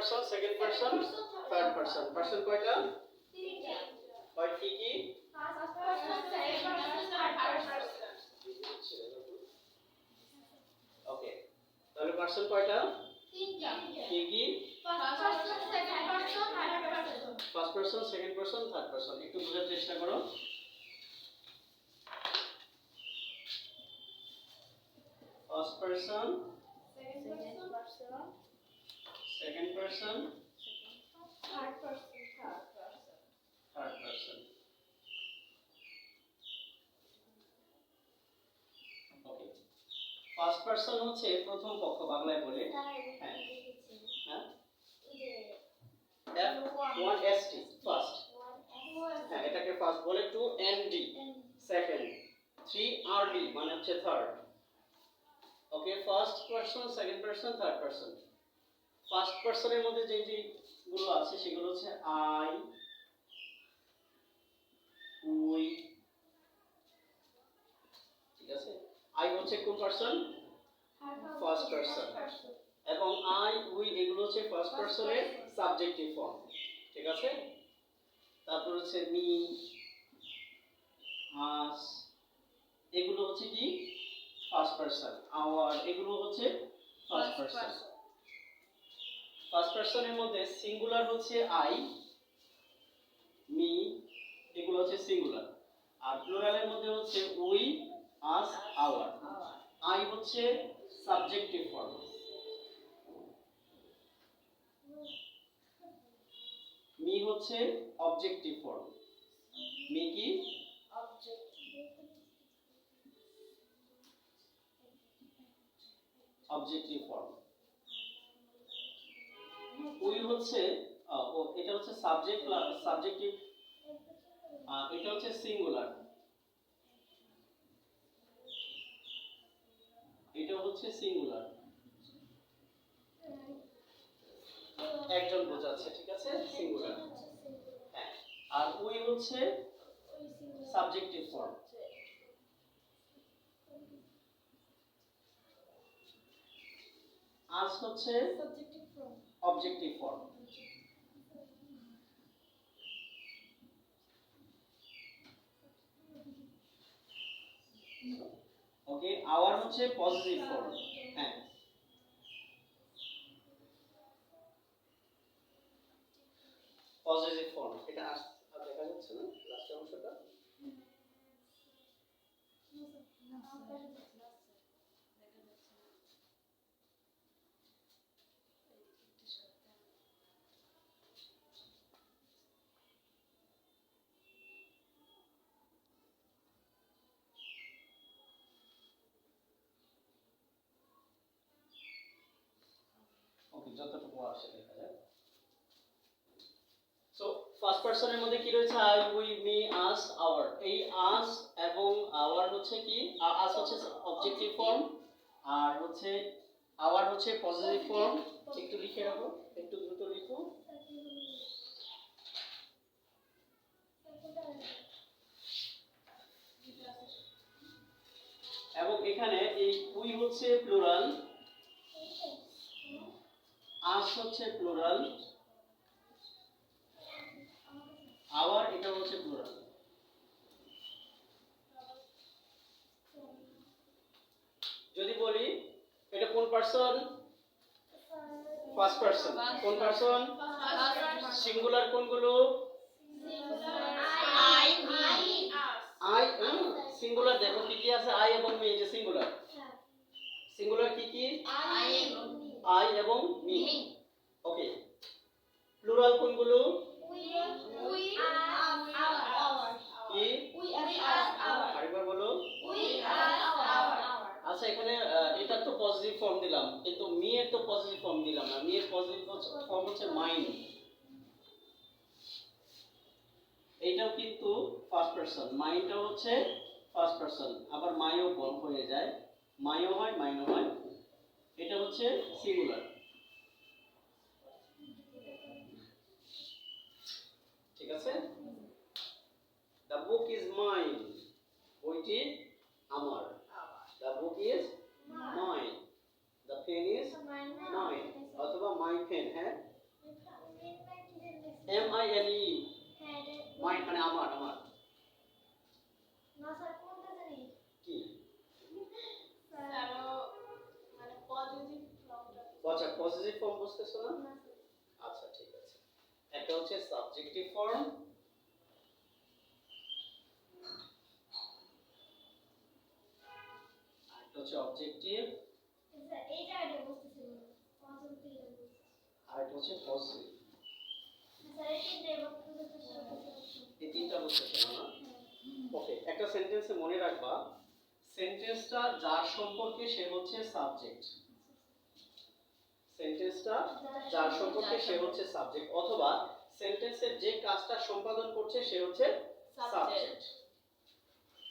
Person, second person, third person. Person কয়টা? তিনটা। হয় কি কি? First person, second person, third person. Okay, তাহলে পারসন কয়টা? তিনটা। কি কি? First person, second person, third person. First person, second person, third person. একটু বোঝার চেষ্টা করো। First person, second person, second person, third person, third person. Okay, first person হচ্ছে প্রথম পক্ষ বাংলায় বলে। হ্যাঁ হ্যাঁ F1ST first, হ্যাঁ এটাকে ফার্স্ট বলে। 2ND second, 3RD মানে হচ্ছে third. Okay, first person, second person, third person. First পারসনের মধ্যে যে যে গুলো আছে সেগুলো হচ্ছে আই, উই, ঠিক আছে। আই হচ্ছে কোন পারসন? First person. এবং আই, উই এগুলো হচ্ছে ফার্স্ট পারসনের সাবজেক্টিভ ফর্ম, ঠিক আছে। তারপর হচ্ছে মি, আস এগুলো হচ্ছে কি ফার্স্ট পারসন। আওয়ার এগুলো হচ্ছে ফার্স্ট পারসন। ফার্স্ট পারসনের মধ্যে সিঙ্গুলার হচ্ছে আই, মি এগুলো হচ্ছে সিঙ্গুলার। আর প্লুরালের মধ্যে হচ্ছে উই, আস, আওয়ার। আই হচ্ছে সাবজেক্টিভ ফর্ম, মি হচ্ছে অবজেক্টিভ ফর্ম। মি কি? Objective form. উই হচ্ছে এটা হচ্ছে সাবজেক্ট সাবজেক্টিভ, এটা হচ্ছে সিঙ্গুলার, এটা হচ্ছে সিঙ্গুলার, একজন বোঝাচ্ছে, ঠিক আছে, সিঙ্গুলার। হ্যাঁ, আর উই হচ্ছে সাবজেক্টিভ ফর্ম। আস হচ্ছে অবজেক্টিভ ফর্ম। ওকে, আওয়ার হচ্ছে পজিটিভ ফর্ম। হ্যাঁ, পজিটিভ ফর্ম। এটা আর দেখা যাচ্ছে না লাস্ট অংশটা? ওকে, যতটুকু আসে দেখা যায়। সো ফার্স্ট পারসনের মধ্যে কি রয়েছে? I, we, me, us, our. এই আস এবং আওয়ার হচ্ছে কি? আস হচ্ছে অবজেক্টিভ ফর্ম, আর হচ্ছে আওয়ার হচ্ছে পজিটিভ ফর্ম। একটু লিখে রাখো, একটু দ্রুত লিখো। এবং এখানে এই উই হচ্ছে প্লুরাল, আস হচ্ছে প্লুরাল, আওয়ার এটা হচ্ছে প্লুরাল। যদি বলি এটা কোন পারসন? First person. কোন পারসন? সিঙ্গুলার কোনগুলো? I, me, I. সিঙ্গুলার দেখো কি কি আছে? আই এবং মি, এই যে সিঙ্গুলার। সিঙ্গুলার কি কি? আই এবং মি। ওকে, প্লুরাল কোনগুলো? We, our. কি? We, our. আরেকবার বলো। We, our. আচ্ছা, এখানে এটা তো পজিটিভ ফর্ম দিলাম, কিন্তু মি এর তো পজিটিভ ফর্ম দিলাম না। মি এর পজিটিভ ফর্ম হচ্ছে মাইন। এইটাও কিন্তু ফার্স্ট পারসন, মাইনটাও হচ্ছে ফার্স্ট পারসন। আবার মাইও হয়ে যায়, মাইও হয়, মাইনও হয়। এটা হচ্ছে সিঙ্গুলার, ঠিক আছে। The book is mine, বইটি আমার। The book is mine. The pen is mine, অথবা my pen, হ্যাঁ MINE মাইন্ড মানে আমার আমার না স্যার কোনটা জানি কি স্যার মানে পজিটিভ ফর্মটা আচ্ছা পজিটিভ ফর্ম বুঝতেছো না না আচ্ছা ঠিক আছে একটা হচ্ছে সাবজেক্টিভ ফর্ম আর একটা হচ্ছে অবজেক্টিভ স্যার এই জায়গাটা বুঝতেছি না পজিটিভ আর একটা হচ্ছে পজিটিভ স্যার এই তিনটা বুঝতেছি এই তিনটা বুঝতেছো না ওকে একটা সেন্টেন্সে মনে রাখবা সেন্টেন্সটা যার সম্পর্কে সে হচ্ছে সাবজেক্ট সেন্টেন্সটা যার সম্পর্কে সে হচ্ছে সাবজেক্ট অথবা সেন্টেন্সের যে কাজটা সম্পাদন করছে সে হচ্ছে সাবজেক্ট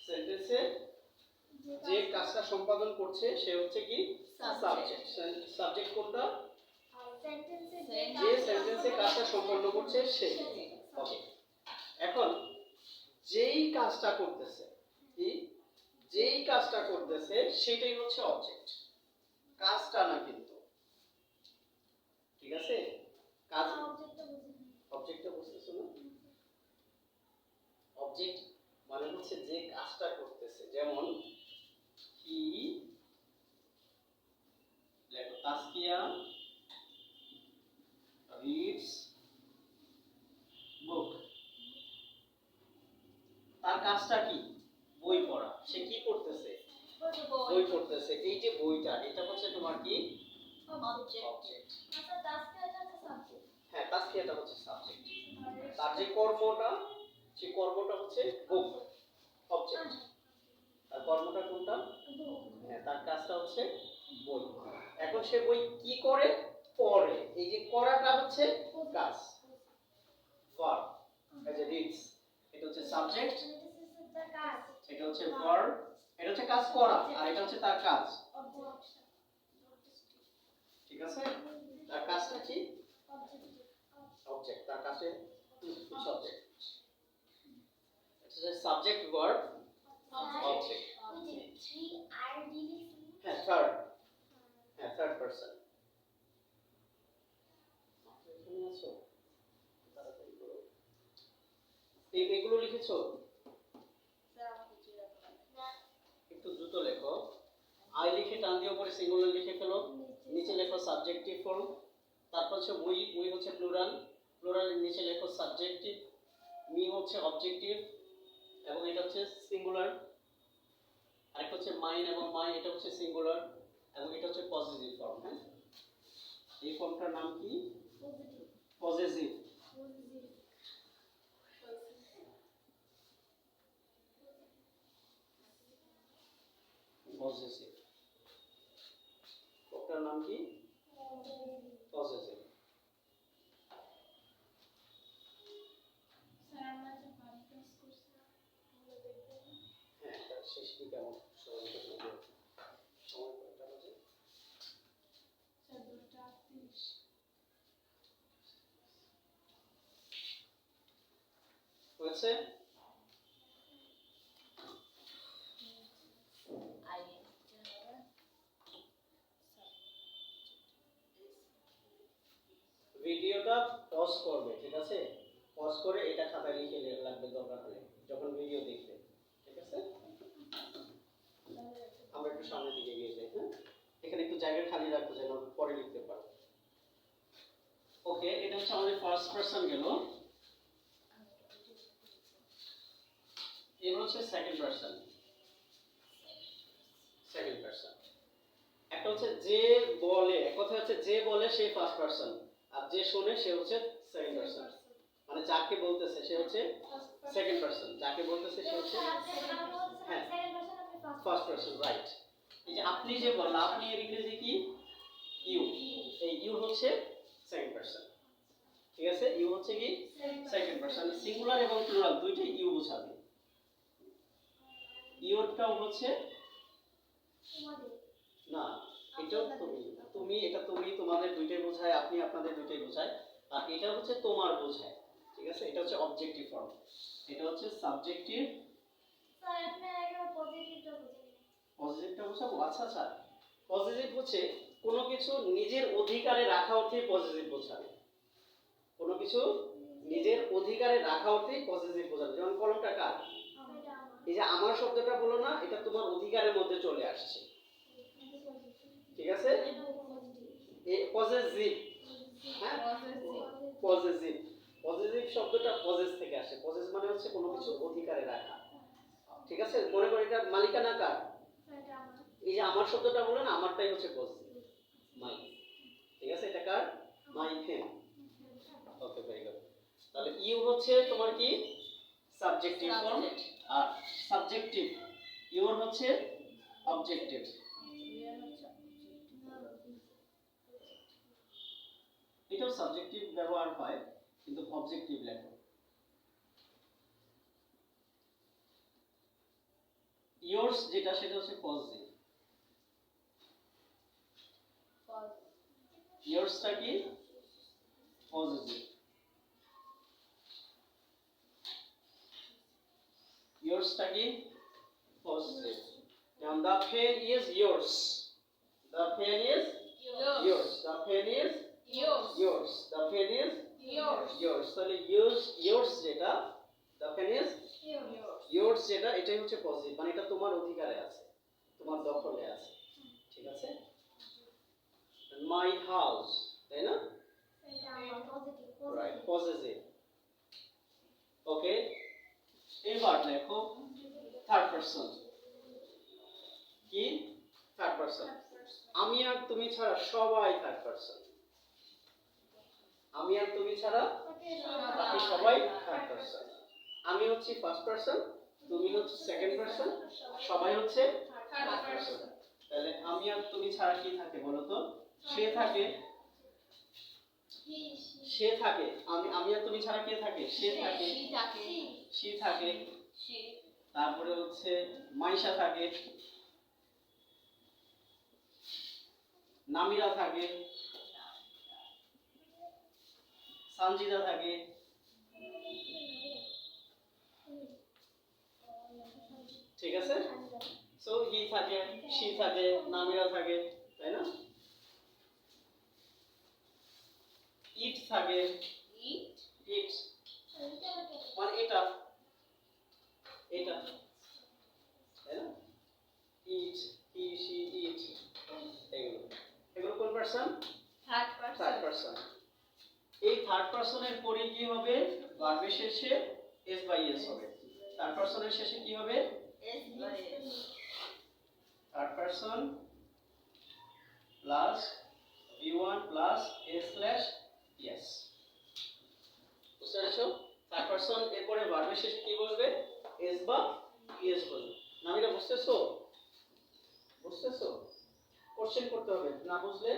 সেন্টেন্সের যে কাজটা সম্পাদন করছে সে হচ্ছে কি সাবজেক্ট সাবজেক্ট কোনটা যে সেন্টেন্সে কাজটা সম্পন্ন করছে সে ওকে এখন যেই কাজটা করতেছে কি যেই কাজটা করতেছে সেটাই হচ্ছে অবজেক্ট কাজটা না কিন্তু ঠিক আছে কাজ অবজেক্টটা বুঝতেছো না অবজেক্ট মানে হচ্ছে যে কাজটা করতেছে যেমন হি লেখো তাসকিয়া রিডস বুক তার কাজটা কি বই পড়া সে কি করতেছে বই পড়তেছে এই যে বইটা এটা হচ্ছে তোমার কি অবজেক্ট আচ্ছা তাসকিয়াটা তো সাবজেক্ট হ্যাঁ তাসকিয়াটা হচ্ছে সাবজেক্ট তার যে কর্মটা সেই কর্মটা হচ্ছে বুক অবজেক্ট তার কর্মটা কোনটা হ্যাঁ তার কাজটা হচ্ছে বই এখন সে বই কি করে পড়ে এই যে করাটা হচ্ছে কাজ ভার্ব এই যে রিডস এটা হচ্ছে সাবজেক্ট এটা হচ্ছে ভার্ব এটা হচ্ছে কাজ করা আর এটা হচ্ছে তার কাজ ঠিক আছে তার কাজটা কি অবজেক্ট তার কাছে সাবজেক্ট এটা সাবজেক্ট ভার্ব অবজেক্ট হ্যাঁ থার্ড পারসন এখানে আছো তাড়াতাড়ি করো এগুলো লিখেছো একটু দ্রুত লেখো আই লিখে টান দিয়ে উপরে সিঙ্গুলার লিখে ফেলো নিচে লেখো সাবজেক্টিভ ফর্ম তারপর হচ্ছে উই হচ্ছে প্লুরাল প্লুরালের নিচে লেখো সাবজেক্টিভ মি হচ্ছে অবজেক্টিভ এবং এটা হচ্ছে সিঙ্গুলার আরেকটা হচ্ছে মাইন এবং মাই এটা হচ্ছে সিঙ্গুলার এবং এটা হচ্ছে পজিটিভ ফর্ম হ্যাঁ এই ফর্মটার নাম কি পজিটিভ পজিটিভ ফর্মটার নাম কি পজিটিভ স্যার আমরা যে বাড়ি কাজ করছি আমরা দেখবেন হ্যাঁ তার শেষ দিকে কেমন সময় কতটা বাজে স্যার 2:38 হয়েছে ভিডিওটা পজ করবে ঠিক আছে পজ করে এটা খাতায় লিখে রাখবে দরকার হলে যখন ভিডিও দেখবে ঠিক আছে আমরা একটু সামনের দিকে এগিয়ে যাই হ্যাঁ এখানে একটু জায়গা খালি রাখবো যেন পরে লিখতে পারো ওকে এটা হচ্ছে আমাদের ফার্স্ট পারসন গেল এবার হচ্ছে সেকেন্ড পারসন একটা হচ্ছে যে বলে এক কথা হচ্ছে যে বলে সে ফার্স্ট পারসন আর যে শুনে সে হচ্ছে সেকেন্ড পারসন মানে যাকে বলতেছে সে হচ্ছে সেকেন্ড পারসন যাকে বলতেছে সে হচ্ছে হ্যাঁ ফার্স্ট পারসন রাইট এই যে আপনি যে বললেন আপনি এর ইংরেজি কি ইউ এই ইউ হচ্ছে সেকেন্ড পারসন ঠিক আছে ইউ হচ্ছে কি সেকেন্ড পারসন সিঙ্গুলার এবং প্লুরাল দুইটাই ইউ বোঝাবে ইউটাও হচ্ছে না এটাও তুমি এটা তুমি তোমাদের দুইটাই বোঝায় আপনি আপনাদের দুইটাই বোঝায় আর এটা হচ্ছে তোমার বোঝায় ঠিক আছে এটা হচ্ছে অবজেক্টিভ ফর্ম এটা হচ্ছে সাবজেক্টিভ স্যার আপনি আগে পজিটিভটা বুঝিয়ে পজিটিভটা বোঝাবো আচ্ছা আচ্ছা পজিটিভ হচ্ছে কোনো কিছু নিজের অধিকারে রাখা অর্থে পজিটিভ বোঝাবে কোনো কিছু নিজের অধিকারে রাখা অর্থেই পজেসিভ বোঝাবে। যেমন কলমটা কার? এটা আমার। এই যে আমার শব্দটা বলো না, এটা তোমার অধিকারের মধ্যে চলে আসছে, ঠিক আছে? এই পজেসিভ, হ্যাঁ পজেসিভ, পজেসিভ শব্দটা পজেস থেকে আসে। পজেস মানে হচ্ছে কোনো কিছু অধিকারে রাখা, ঠিক আছে? মনে করো এটা মালিকানা কার? এটা আমার। এই যে আমার শব্দটা বলো না, আমারটাই হচ্ছে পজেসিভ, মাই, ঠিক আছে? এটা কার? My fame. Okay, very good. তাহলে ইউ হচ্ছে তোমার কি সাবজেক্টিভ ফর্ম, আর সাবজেক্টিভ ইউর হচ্ছে অবজেক্টিভ। এটাও সাবজেক্টিভ ব্যবহার হয়, কিন্তু অবজেক্টিভ লেখো। yours যেটা সেটা হচ্ছে পজিটিভ, yours-টা কি পজিটিভ, yours-টা কি পজিটিভ। যেমন the pen is yours, the pen is yours, the pen is yours, the pen is yours। তাহলে yours যেটা, the pen is yours যেটা, এটাই হচ্ছে পজিটিভ, মানে এটা তোমার অধিকারে আছে, তোমার দখলে আছে, ঠিক আছে? my house, তাই না? এটা আমার পজিটিভ। Right, positive. ওকে, এবার দেখো থার্ড পারসন কি? Third person. আমি আর তুমি ছাড়া সবাই থার্ড পারসন, আমি আর তুমি ছাড়া বাকি সবাই থার্ড পারসন। আমি হচ্ছি ফার্স্ট পারসন, তুমি হচ্ছে সেকেন্ড পারসন, সবাই হচ্ছে থার্ড পারসন। তাহলে আমি আর তুমি ছাড়া কি থাকে বলো তো? সে থাকে, সে থাকে। আমি আর তুমি ছাড়া কে থাকে? সে থাকে, সে থাকে। তারপরে হচ্ছে মাইশা থাকে, নামিরা থাকে, সানজিদা থাকে, ঠিক আছে? সো হি থাকে, সি থাকে, নামিরা থাকে, তাই না? ইট থাকে, ইট মানে এটা, এটা, তাই না? ইট, হি, সি, ইট, এগুলো এগুলো কোন পারসন? Third person. এই থার্ড পারসনের পরে কি হবে? ভার্বের শেষে এস বাই এস হবে। থার্ড পারসনের শেষে কি হবে? Third person plus v1 plus s slash yes। বুঝতে পেরেছো? থার্ড পারসন এর পরে ভার্বের শেষে কি বলবে? s বা es বলবে। নামিরা বুঝতেছো? বুঝতেছো? কোশ্চেন করতে হবে, না বুঝলে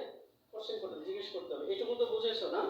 কোশ্চেন করতে হবে, জিজ্ঞেস করতে হবে। এটুকু তো বুঝেছো না?